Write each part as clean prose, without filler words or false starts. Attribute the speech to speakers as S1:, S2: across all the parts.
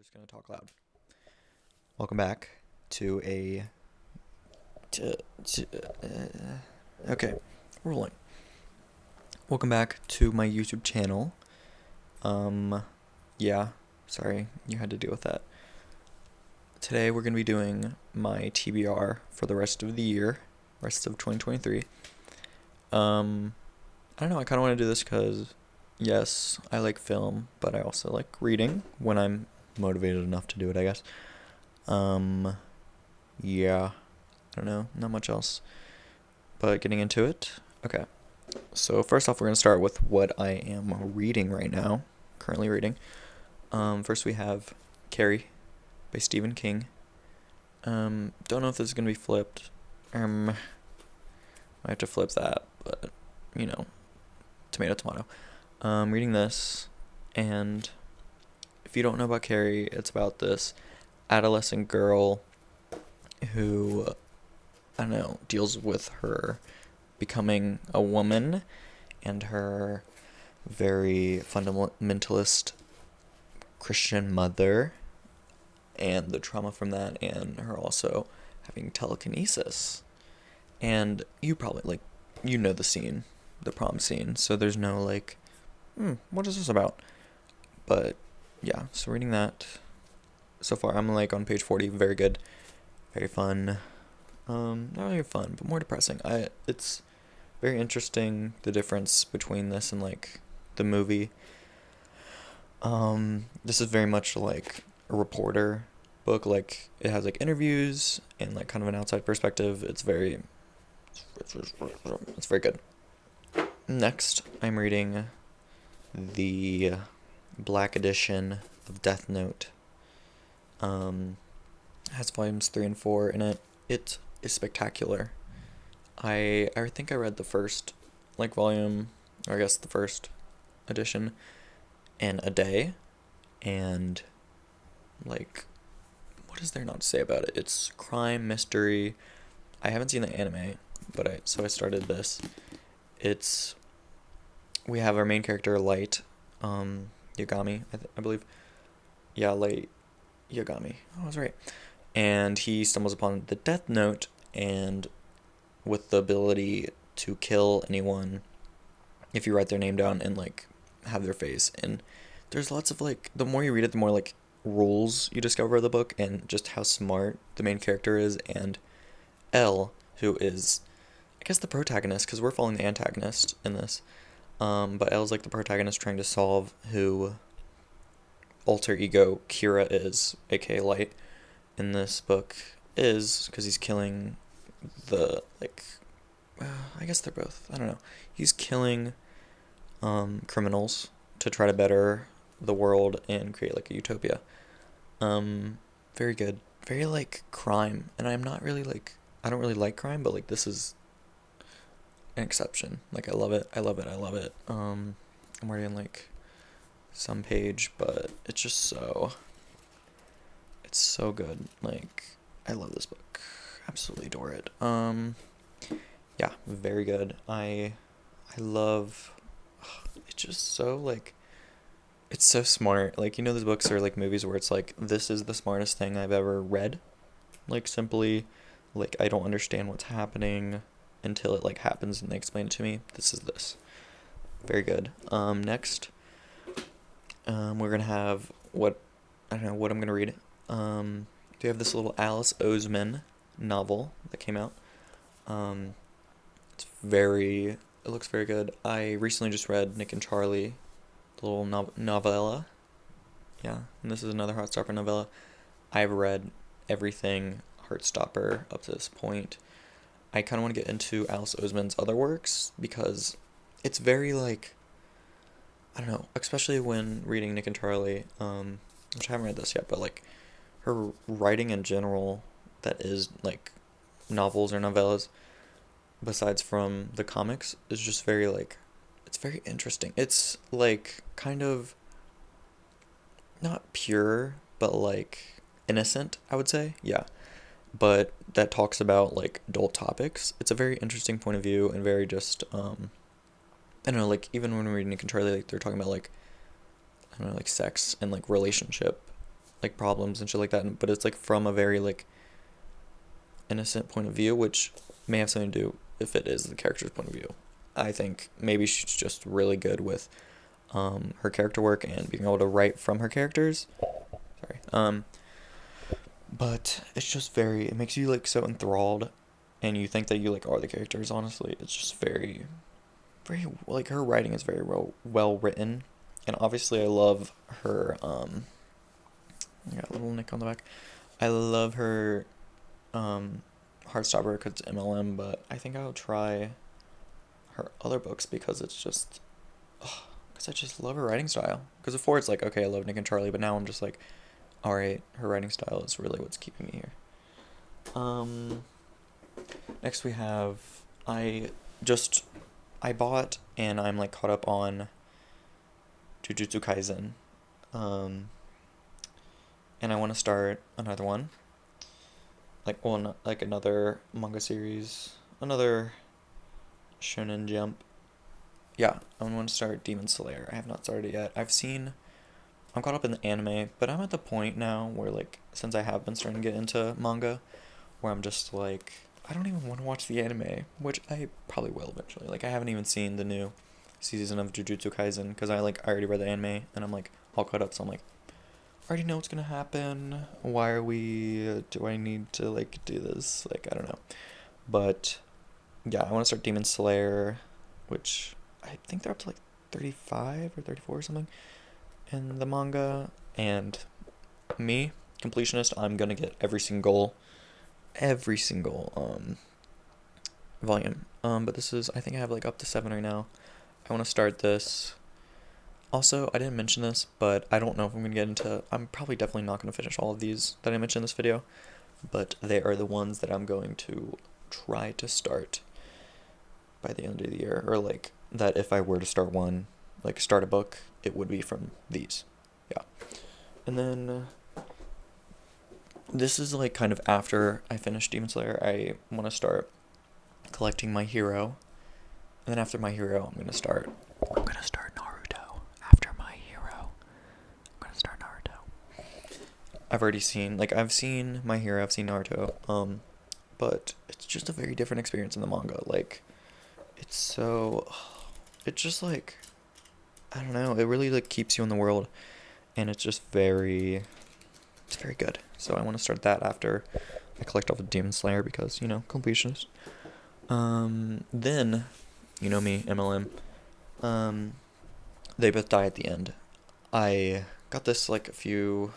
S1: just gonna talk loud. Welcome back to a. Okay, rolling. Welcome back to my YouTube channel. Yeah, sorry you had to deal with that. Today we're gonna be doing my TBR for the rest of the year, rest of 2023. I don't know. I kind of want to do this because, yes, I like film, but I also like reading when I'm motivated enough to do it, I guess. Yeah, I don't know, not much else. But getting into it, okay. So first off, we're gonna start with what I am reading right now, currently reading. First we have Carrie by Stephen King. Don't know if this is gonna be flipped. I have to flip that, but you know, tomato tomato. Reading this, and if you don't know about Carrie, it's about this adolescent girl who, I don't know, deals with her becoming a woman and her very fundamentalist Christian mother and the trauma from that, and her also having telekinesis. And you probably, you know the scene, the prom scene, so there's no, what is this about? But, yeah, so reading that, so far I'm, on page 40, very good, very fun, not really fun, but more depressing. It's very interesting, the difference between this and, the movie. This is very much, a reporter book, it has, interviews and, kind of an outside perspective. It's very good. Next, I'm reading the Black edition of Deathnote. Has volumes 3 and 4 in it. It is spectacular. I think I read the first volume, or I guess the first edition, in a day, and what is there not to say about it? It's crime, mystery. I haven't seen the anime, but I started this. We have our main character, Light, Yagami, I believe. Yeah, Light Yagami. Oh, I was right. And he stumbles upon the Death Note, and with the ability to kill anyone if you write their name down and have their face. And there's lots of the more you read it, the more rules you discover of the book, and just how smart the main character is. And Elle, who is, I guess, the protagonist, because we're following the antagonist in this. But Elle's the protagonist trying to solve who alter ego Kira is, aka Light, in this book is, because he's killing the, I guess they're both, I don't know. He's killing criminals to try to better the world and create a utopia. Very good. Very crime, and I'm not really I don't really like crime, but this is an exception. I love it. I love it. I love it. I'm already in some page, but it's just it's so good. I love this book. Absolutely adore it. Yeah, very good. I love, it's just so it's so smart. Those books are movies where it's this is the smartest thing I've ever read. Simply, I don't understand what's happening until it happens and they explain it to me. This is this. Very good. Next, we're gonna have I don't know what I'm gonna read. We have this little Alice Oseman novel that came out. It looks very good. I recently just read Nick and Charlie, the little novella. Yeah, and this is another Heartstopper novella. I've read everything Heartstopper up to this point. I kind of want to get into Alice Oseman's other works because it's very I don't know, especially when reading Nick and Charlie, which I haven't read this yet, but her writing in general, that is novels or novellas, besides from the comics, is just very it's very interesting. It's kind of not pure, but innocent, I would say. Yeah. But that talks about adult topics. It's a very interesting point of view, and very just I don't know, even when we're reading Nick and Charlie, they're talking about I don't know, sex and relationship like problems and shit like that, but it's like from a very like innocent point of view, which may have something to do if it is the character's point of view. I think maybe she's just really good with her character work and being able to write from her characters. Sorry. But it's just very, it makes you like so enthralled, and you think that you like are the characters. Honestly, it's just very, very like her writing is very well written, and obviously I love her. I got a little nick on the back. I love her Heartstopper because it's MLM, but I think I'll try her other books because it's just, because I just love her writing style. Because before it's like, okay, I love Nick and Charlie, but now I'm just like, alright, her writing style is really what's keeping me here. Next we have, I bought and I'm like caught up on Jujutsu Kaisen. And I want to start another one. Like another manga series, another Shonen Jump. Yeah, I want to start Demon Slayer. I have not started it yet. I'm caught up in the anime, but I'm at the point now where like, since I have been starting to get into manga, where I'm just like, I don't even want to watch the anime, which I probably will eventually. Like, I haven't even seen the new season of Jujutsu Kaisen, because I already read the anime, and I'm like, all caught up, so I'm like, I already know what's gonna happen. Do I need to like do this? Like, I don't know. But yeah, I want to start Demon Slayer, which I think they're up to like 35 or 34 or something in the manga. And me, completionist, I'm gonna get every single volume. But this is, I think I have like up to 7 right now. I want to start this. Also, I didn't mention this, but I don't know if I'm going to get into... I'm probably definitely not going to finish all of these that I mentioned in this video, but they are the ones that I'm going to try to start by the end of the year, or like, that if I were to start one, like start a book, it would be from these. Yeah. And then, this is like kind of after I finish Demon Slayer, I want to start collecting My Hero, and then after My Hero, I'm going to start Naruto. After My Hero, I'm going to start Naruto. I've seen My Hero, I've seen Naruto, but it's just a very different experience in the manga. Like, it's just like, I don't know, it really like keeps you in the world, and it's very good. So I want to start that after I collect all the Demon Slayer because, completionist. Then, you know me, MLM. They both die at the end. I got this like a few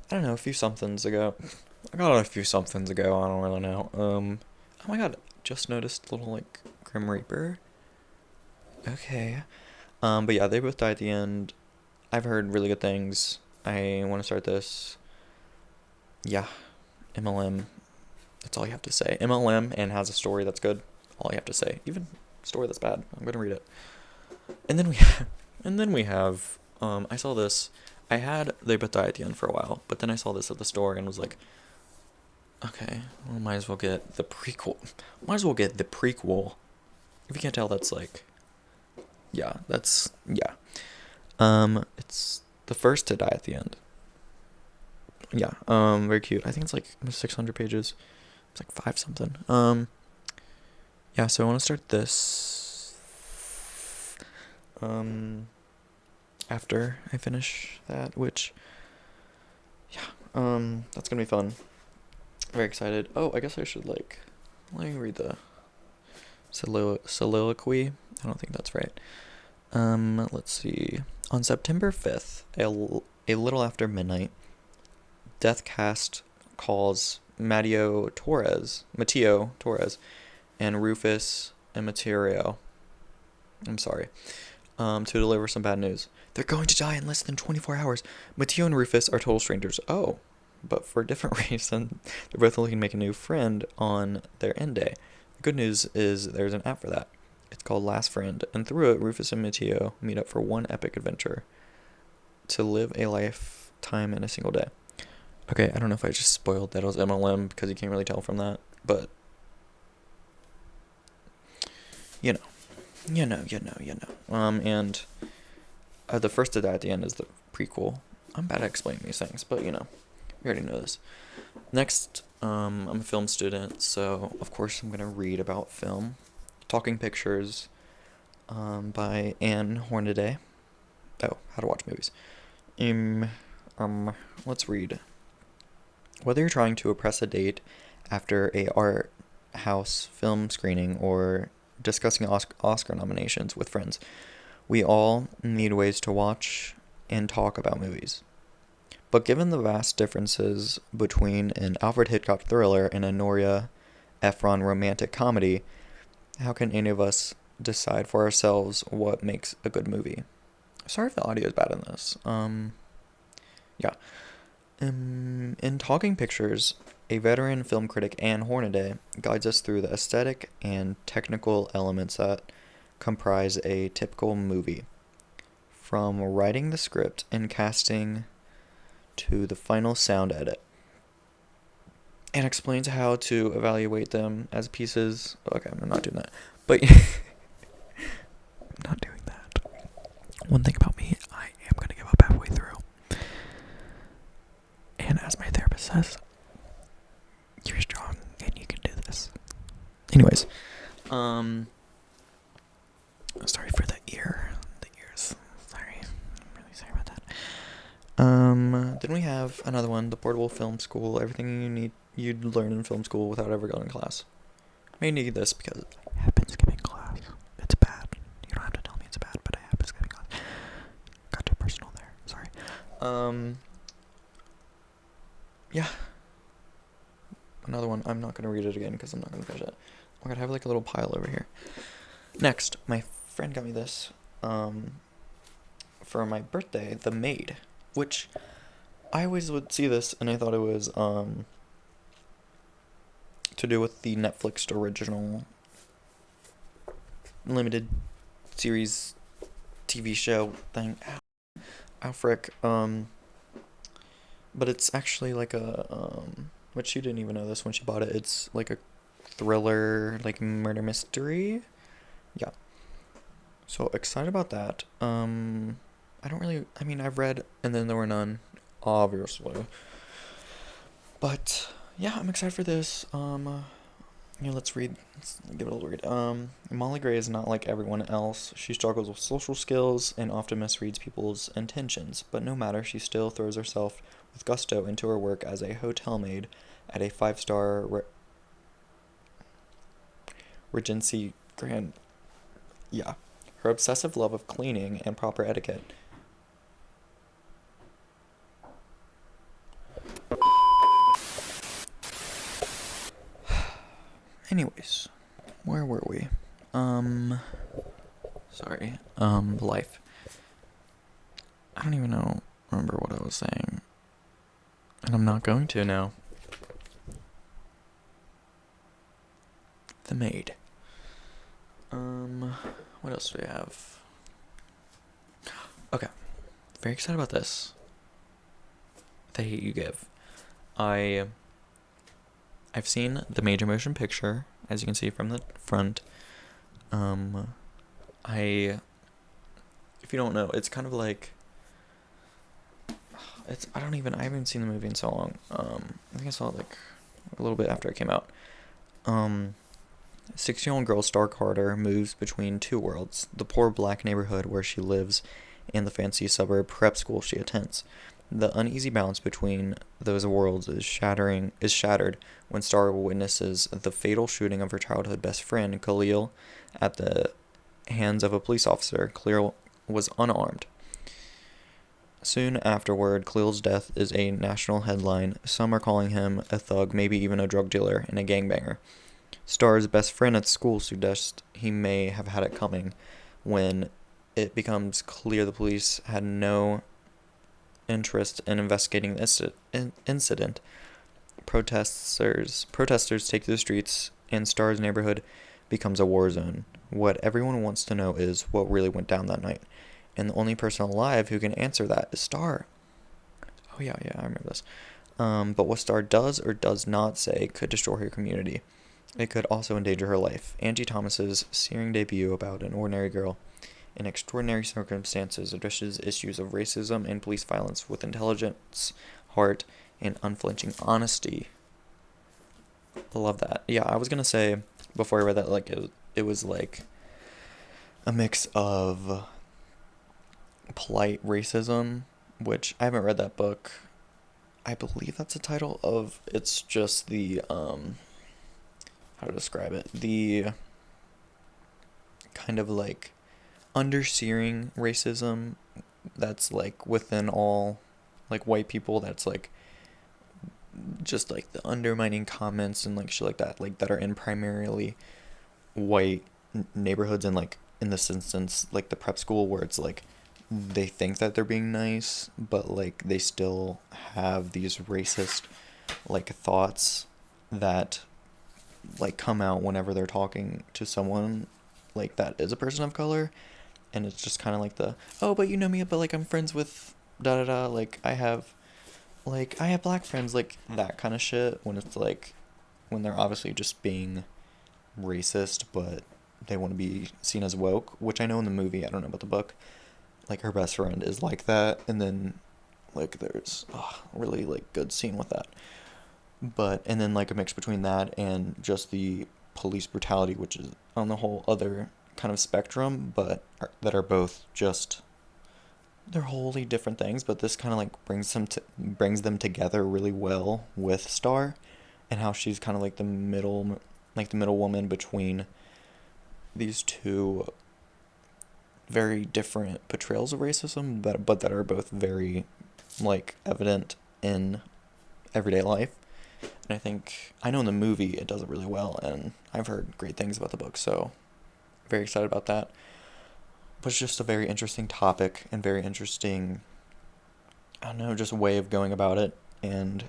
S1: somethings ago. I don't really know. Oh my god, just noticed a little like Grim Reaper. Okay. But yeah, they both die at the end. I've heard really good things. I want to start this. Yeah, MLM. That's all you have to say. MLM and has a story that's good. All you have to say. Even a story that's bad, I'm gonna read it. And then we have. I saw this. I had They Both Die at the End for a while, but then I saw this at the store and was like, okay, well, might as well get the prequel. If you can't tell, that's like, yeah. It's the first to die at the end. Yeah, very cute. I think it's like 600 pages. It's like 5 something. Yeah, so I want to start this, after I finish that, which, yeah, that's gonna be fun. Very excited. Oh, I guess I should, like, let me read the soliloquy. I don't think that's right. Let's see. On September 5th, a little after midnight, Deathcast calls Mateo Torres, and Rufus and Materio, to deliver some bad news. They're going to die in less than 24 hours. Mateo and Rufus are total strangers. Oh, but for a different reason. They're both looking to make a new friend on their end day. The good news is there's an app for that. It's called Last Friend, and through it, Rufus and Mateo meet up for one epic adventure to live a lifetime in a single day. Okay, I don't know if I just spoiled that it was MLM because you can't really tell from that, but you know. And the first to die at the end is the prequel. I'm bad at explaining these things, but we already know this. Next, I'm a film student, so of course I'm gonna read about film. Talking Pictures, by Anne Hornaday. Oh, How to Watch Movies. Um, let's read. Whether you're trying to impress a date after a art house film screening or discussing Oscar nominations with friends, we all need ways to watch and talk about movies. But given the vast differences between an Alfred Hitchcock thriller and a Nora Ephron romantic comedy, how can any of us decide for ourselves what makes a good movie? Sorry if the audio is bad in this. Yeah. In Talking Pictures, a veteran film critic, Anne Hornaday, guides us through the aesthetic and technical elements that comprise a typical movie. From writing the script and casting to the final sound edit. And explains how to evaluate them as pieces. Okay, I'm not doing that. But not doing that. One thing about me, I am going to give up halfway through. And as my therapist says, you're strong and you can do this. Anyways, sorry for the ears. Sorry. I'm really sorry about that. Then we have another one, the Portable Film School. Everything you'd learn in film school without ever going to class. I may need this because I have been skipping class. It's bad. You don't have to tell me it's bad, but I have been skipping class. Got too personal there. Sorry. Yeah. Another one. I'm not going to read it again because I'm not going to finish it. I'm going to have like a little pile over here. Next, my friend got me this for my birthday, The Maid, which I always would see this and I thought it was to do with the Netflix original limited series TV show thing. Ow, frick. But it's actually like a which she didn't even know this when she bought it. It's like a thriller, like murder mystery. Yeah. So excited about that. I've read And Then There Were None, obviously. But yeah, I'm excited for this. Let's read. Let's give it a little read. Molly Gray is not like everyone else. She struggles with social skills and often misreads people's intentions. But no matter, she still throws herself with gusto into her work as a hotel maid at a five-star Regency Grand. Yeah. Her obsessive love of cleaning and proper etiquette. Anyways, where were we? Sorry. Life. I don't even remember what I was saying. And I'm not going to now. The Maid. What else do we have? Okay. Very excited about this. The Hate You Give. I've seen the major motion picture, as you can see from the front. If you don't know, it's kind of like, I haven't seen the movie in so long. I think I saw it like a little bit after it came out. 16-year-old girl Star Carter moves between two worlds, the poor black neighborhood where she lives and the fancy suburb prep school she attends. The uneasy balance between those worlds is shattered when Star witnesses the fatal shooting of her childhood best friend, Khalil, at the hands of a police officer. Khalil was unarmed. Soon afterward, Khalil's death is a national headline. Some are calling him a thug, maybe even a drug dealer and a gangbanger. Star's best friend at school suggests he may have had it coming when it becomes clear the police had no interest in investigating this incident. Protesters take to the streets, and Star's neighborhood becomes a war zone. What everyone wants to know is what really went down that night, and the only person alive who can answer that is Star. Oh yeah, I remember this. But what Star does or does not say could destroy her community. It could also endanger her life. Angie Thomas's searing debut about an ordinary girl in extraordinary circumstances addresses issues of racism and police violence with intelligence, heart, and unflinching honesty. I love that. Yeah, I was gonna say before I read that, like, it was like a mix of polite racism, which I haven't read that book. I believe that's the title of, it's just the, how to describe it? The kind of like undersearing racism that's like within all like white people, that's like just like the undermining comments and like shit like that are in primarily white neighborhoods, and like in this instance like the prep school, where it's like they think that they're being nice, but like they still have these racist like thoughts that like come out whenever they're talking to someone like that is a person of color. And it's just kind of like the, oh, but you know me, but like I'm friends with da da da, like I have black friends, like that kind of shit, when it's like when they're obviously just being racist, but they want to be seen as woke, which I know in the movie, I don't know about the book, like her best friend is like that, and then like there's really like good scene with that. But and then like a mix between that and just the police brutality, which is on the whole other kind of spectrum, but that are both just, they're wholly different things, but this kind of like brings them together really well with Star, and how she's kind of like the middle woman between these two very different portrayals of racism, but that are both very like evident in everyday life. And I think, I know in the movie it does it really well, and I've heard great things about the book, so very excited about that. But it's just a very interesting topic and very interesting, I don't know, just way of going about it. And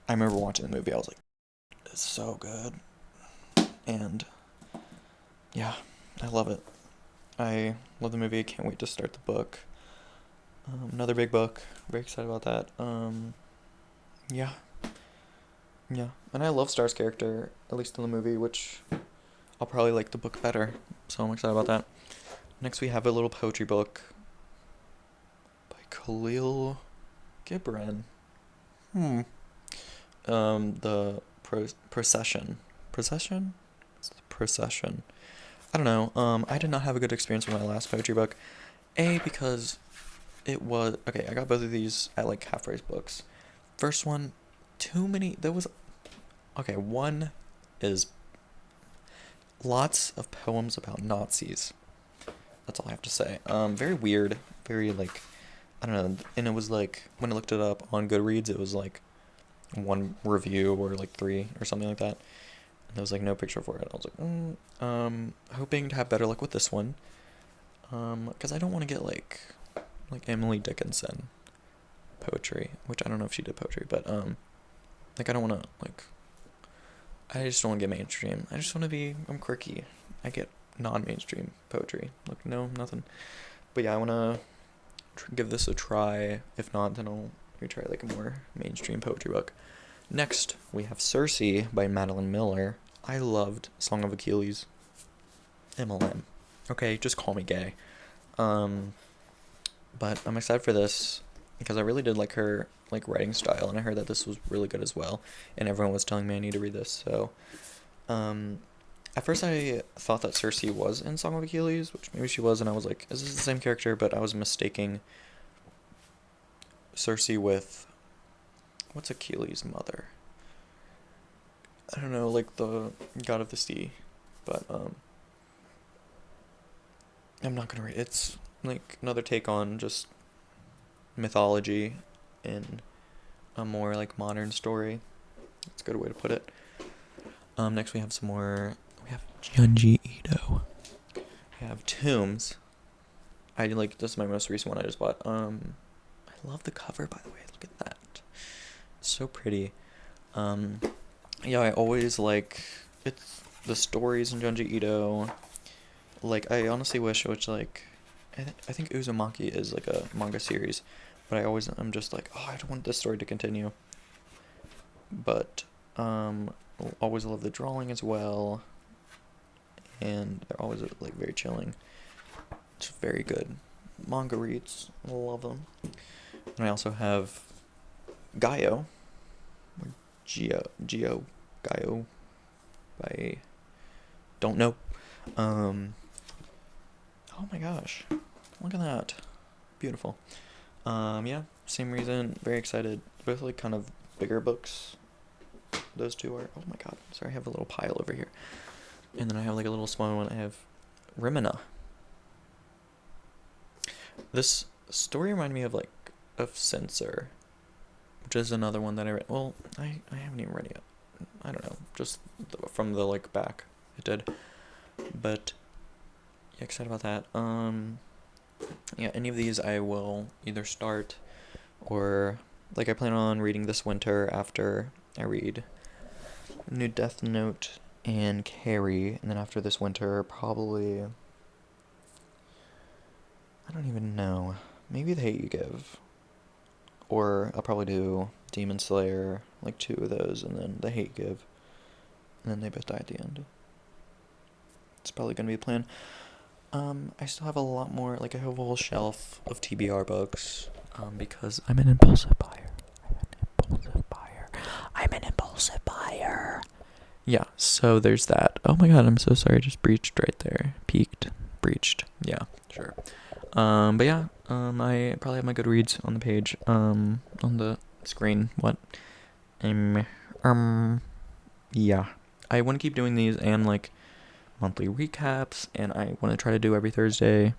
S1: I remember watching the movie, I was like, it's so good. And yeah, I love it. I love the movie. I can't wait to start the book. Another big book. Very excited about that. Yeah. Yeah. And I love Star's character, at least in the movie, which I'll probably like the book better. So I'm excited about that. Next we have a little poetry book by Khalil Gibran. The Procession. Procession? Procession. I don't know. I did not have a good experience with my last poetry book. Because it was, okay, I got both of these at like half price books. First one, one is lots of poems about Nazis. That's all I have to say. Very weird, very like, I don't know, and it was like, when I looked it up on Goodreads, it was like one review or like three or something like that. And there was like no picture for it. I was like, hoping to have better luck with this one. Because I don't want to get like Emily Dickinson poetry, which I don't know if she did poetry, but like I don't want to like, I just don't want to get mainstream. I just want to be, I'm quirky. I get non-mainstream poetry. Like no, nothing. But yeah, I want to give this a try. If not, then I'll try like a more mainstream poetry book. Next, we have Circe by Madeline Miller. I loved Song of Achilles. MLM. Okay, just call me gay. But I'm excited for this because I really did like her like writing style, and I heard that this was really good as well, and everyone was telling me I need to read this. So at first I thought that Circe was in Song of Achilles, which maybe she was, and I was like, is this the same character? But I was mistaking Circe with, what's Achilles' mother? I don't know, like the god of the sea, but I'm not gonna read it. It's like another take on just mythology in a more like modern story. That's a good way to put it. Next we have some more. We have Junji Ito. We have Tombs. I like, this is my most recent one I just bought. I love the cover, by the way. Look at that. So pretty. Yeah, I always like, it's the stories in Junji Ito. Like, I honestly wish, which like, I think Uzumaki is like a manga series, but I'm just like, oh, I don't want this story to continue. But always love the drawing as well, and they're always like very chilling. It's very good. Manga reads. Love them. And I also have Gaio. Or Gaio. By... Don't know. Oh my gosh. Look at that. Beautiful. Yeah, same reason. Very excited. Both like kind of bigger books. Those two are. Oh my god. Sorry, I have a little pile over here. And then I have like a little small one. I have Rimina. This story reminded me of like of Censor, which is another one that I read. Well, I haven't even read it yet. I don't know. Just from the like back, it did. But yeah, excited about that. Yeah, any of these I will either start or like I plan on reading this winter after I read new Deathnote and Carrie, and then after this winter probably I don't even know. Maybe The Hate You Give. Or I'll probably do Demon Slayer, like 2 of those, and then The Hate You Give. And then they both die at the end. It's probably gonna be the plan. I still have a lot more, like I have a whole shelf of TBR books, because I'm an impulsive buyer. Yeah, so there's that. Oh my god, I'm so sorry, I just breached right there. Breached. Yeah, sure. But yeah, I probably have my Goodreads on the page, on the screen. What? Yeah. I want to keep doing these and like monthly recaps, and I want to try to do every Thursday.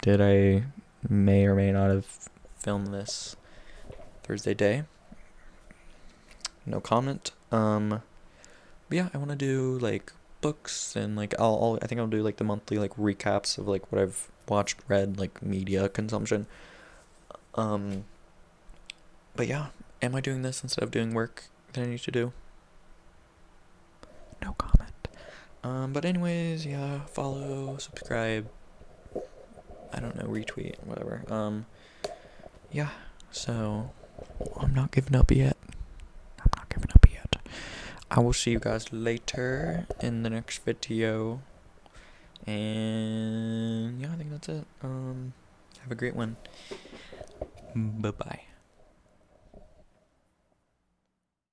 S1: I may or may not have filmed this Thursday day. No comment. But yeah, I want to do like books and like I think I'll do like the monthly like recaps of like what I've watched, read, like media consumption. But yeah, am I doing this instead of doing work that I need to do? No comment. But anyways, yeah, follow, subscribe, I don't know, retweet, whatever. Yeah, so I'm not giving up yet. I will see you guys later in the next video. And yeah, I think that's it. Have a great one. Bye-bye.